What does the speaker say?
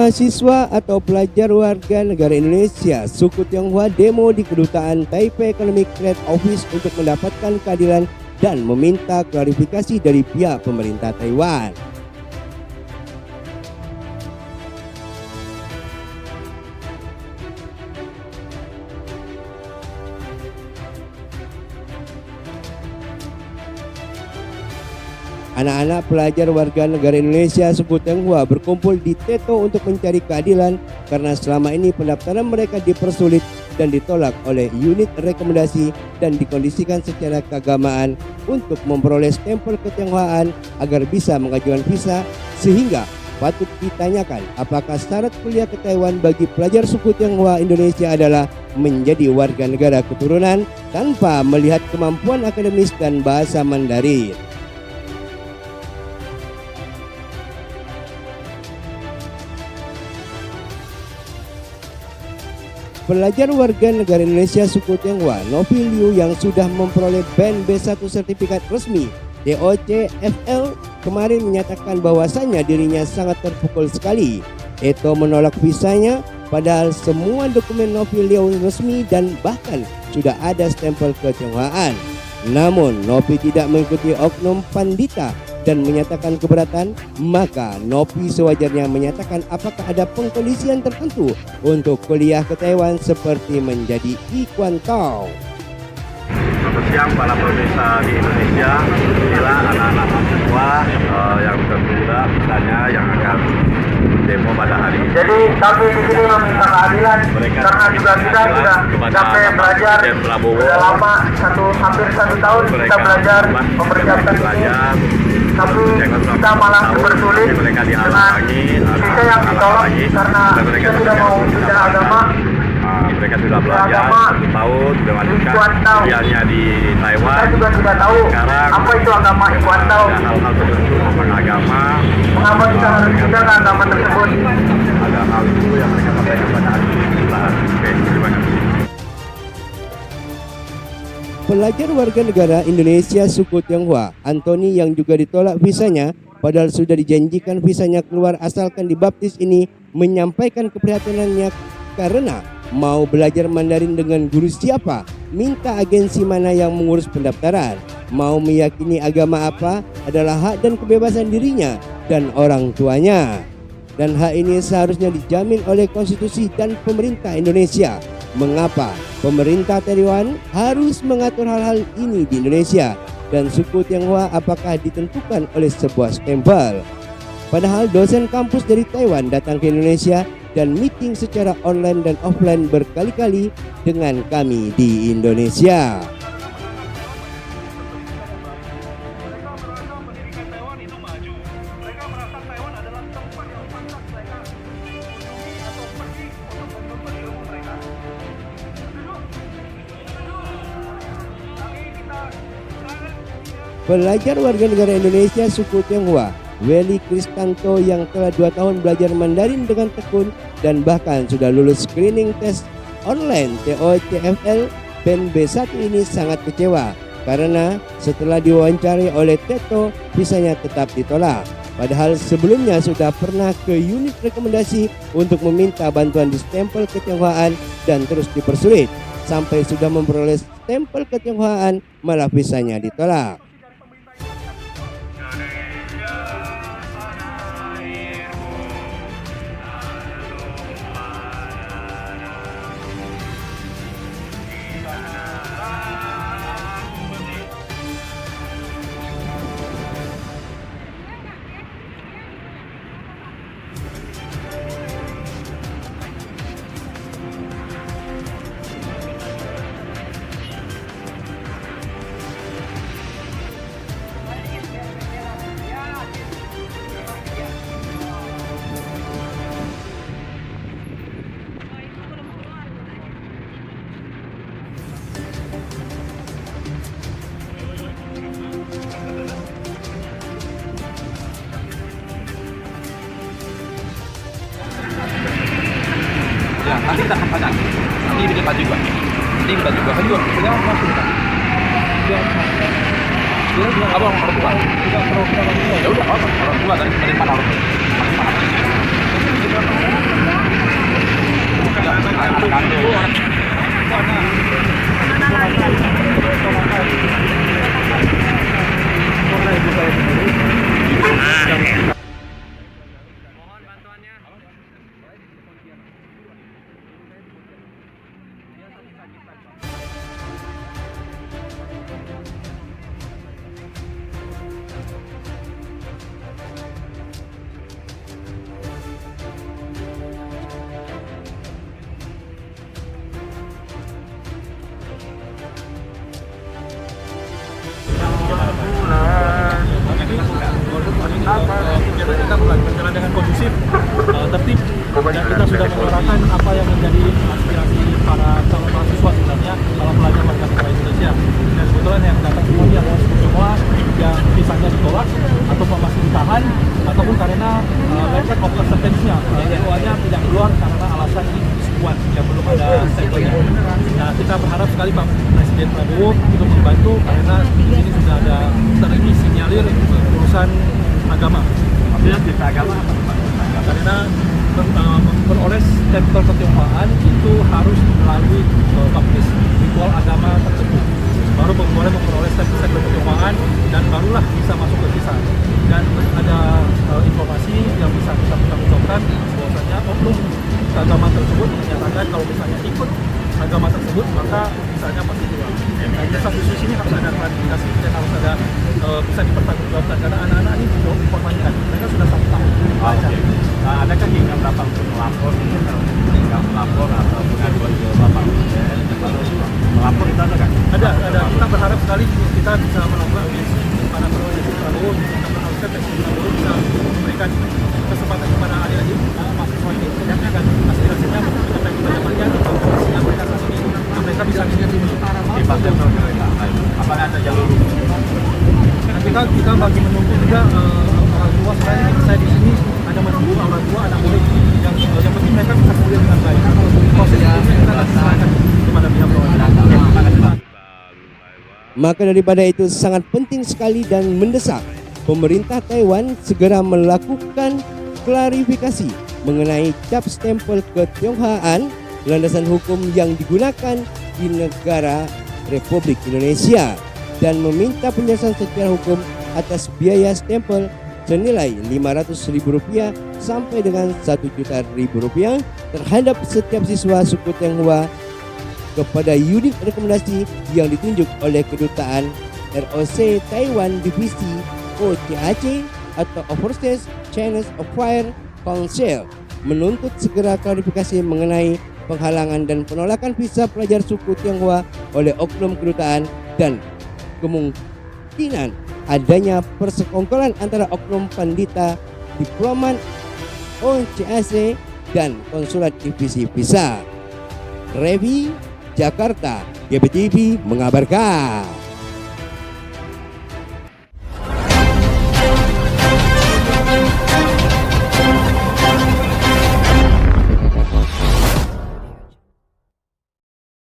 Mahasiswa atau pelajar warga negara Indonesia suku Tionghoa demo di Kedutaan Taipei Economic Trade Office untuk mendapatkan keadilan dan meminta klarifikasi dari pihak pemerintah Taiwan. Anak-anak pelajar warga negara Indonesia suku Tionghoa berkumpul di Teto untuk mencari keadilan karena selama ini pendaftaran mereka dipersulit dan ditolak oleh unit rekomendasi dan dikondisikan secara keagamaan untuk memperoleh stempel ketionghoaan agar bisa mengajukan visa, sehingga patut ditanyakan apakah syarat kuliah ke Taiwan bagi pelajar suku Tionghoa Indonesia adalah menjadi warga negara keturunan tanpa melihat kemampuan akademis dan bahasa Mandarin. Pelajar warga negara Indonesia suku Tionghoa Novi Liu yang sudah memperoleh BAN B1 sertifikat resmi DOCFL kemarin menyatakan bahwasannya dirinya sangat terpukul sekali. Teto menolak visanya padahal semua dokumen Novi Liu resmi dan bahkan sudah ada stempel ketionghoaan. Namun Novi tidak mengikuti oknum pandita dan menyatakan keberatan, maka Novi sewajarnya menyatakan apakah ada pengkondisian tertentu untuk kuliah ke Taiwan seperti menjadi Ikuan Tao. Selamat siang para pemirsa di Indonesia. Inilah anak-anak mahasiswa yang tertunda misalnya yang akan demo pada hari ini. Jadi kami di sini meminta keadilan karena juga kita sudah sampai belajar sudah lama hampir satu tahun kita belajar mempersiapkan ini. Tapi kita malah bersulit dengan visa yang ditolak karena kita sudah mau pindah agama. Mereka sudah belajar 1 tahun, sudah melanjutkan kuliahnya di Taiwan. Kita juga sudah tahu sekarang apa itu agama Ikuan Tao. Ada hal-hal tertentu tentang agama. Mengapa kita harus pindah ke agama tersebut? Ada hal itu yang mereka sampaikan pada hari ini. Oke, terima kasih. Pelajar warga negara Indonesia suku Tionghoa Anthony yang juga ditolak visanya padahal sudah dijanjikan visanya keluar asalkan dibaptis ini menyampaikan keprihatinannya karena mau belajar Mandarin dengan guru siapa, minta agensi mana yang mengurus pendaftaran, mau meyakini agama apa adalah hak dan kebebasan dirinya dan orang tuanya. Dan hak ini seharusnya dijamin oleh konstitusi dan pemerintah Indonesia. Mengapa pemerintah Taiwan harus mengatur hal-hal ini di Indonesia dan suku Tionghoa apakah ditentukan oleh sebuah stempel? Padahal dosen kampus dari Taiwan datang ke Indonesia dan meeting secara online dan offline berkali-kali dengan kami di Indonesia. Pelajar warga negara Indonesia suku Tionghoa Welly Kristanto yang telah 2 tahun belajar Mandarin dengan tekun dan bahkan sudah lulus screening tes online TOCFL BAN B1 ini sangat kecewa karena setelah diwawancari oleh Teto visanya tetap ditolak. Padahal sebelumnya sudah pernah ke unit rekomendasi untuk meminta bantuan di stempel ketionghoaan dan terus dipersulit sampai sudah memperoleh stempel ketionghoaan malah visanya ditolak. Ya, nanti kita akan pasang. Nanti bikin baju juga. Nanti baju juga. Kan juga. Kita masuk kan. Dia bilang abang orang tua. Ya udah, orang tua dari mana orang tua? kegiatan kita berjalan dengan kondusif, tertib, dan kita sudah menyuarakan apa yang menjadi aspirasi para calon mahasiswa sebenarnya calon pelajar warga negara Indonesia. Dan kebetulan yang datang semuanya adalah semua yang visanya ditolak ataupun masih ditahan ataupun karena letter of acceptance-nya LOA-nya tidak keluar karena alasan kuat yang belum ada stempelnya. Nah, kita berharap sekali Pak Presiden Prabowo untuk membantu karena ini sudah ada tersinyalir urusan agama. Maksudnya cerita agama apa Pak? Karena memperoleh stempel ketionghoaan itu harus melalui baptis ritual agama tertentu. Baru boleh memperoleh stempel ketionghoaan dan barulah bisa masuk ke visa. Dan ada informasi yang bisa kita ucapkan bahwasanya oknum agama tersebut menyatakan kalau misalnya ikut agama tersebut maka visanya pasti keluar. Nah, satu sisi ini harus ada klarifikasi dan harus ada bisa dipertanggungjawabkan karena anak-anak ini diinformasikan mereka sudah 1 tahun. Adakah hingga berapa untuk melapor atau pengaduan ke Bapak Presiden? Melapor itu ada kan? Ada. Kita berharap sekali kita bisa melakukan audiensi para Presiden Prabowo. Kita berharapkan Presiden Prabowo bisa memberikan kesempatan kepada adik-adik mahasiswa ini menyampaikan aspirasinya menyampaikan pendapatnya tentang kondisi yang mereka saat ini. Mereka bisa apakah ada jalur kita bagi menunggu juga orang tua saya di sini ada menunggu orang tua anak murid yang penting mereka bisa kuliah dengan baik. Proses hukumnya kita akan serahkan kepada pihak berwajib. Maka daripada itu sangat penting sekali dan mendesak pemerintah Taiwan segera melakukan klarifikasi mengenai cap stempel ketionghoaan landasan hukum yang digunakan di negara Republik Indonesia dan meminta penjelasan secara hukum atas biaya stempel senilai Rp500.000 sampai dengan Rp1.000.000 terhadap setiap siswa suku Tionghoa kepada unit rekomendasi yang ditunjuk oleh Kedutaan ROC Taiwan Divisi OCAC atau Overseas Chinese Affairs Council menuntut segera klarifikasi mengenai penghalangan dan penolakan visa pelajar suku Tionghoa oleh oknum kedutaan dan kemungkinan adanya persekongkolan antara oknum pandita, diplomat OCAC dan konsulat divisi visa. Revi, Jakarta, GBTV mengabarkan.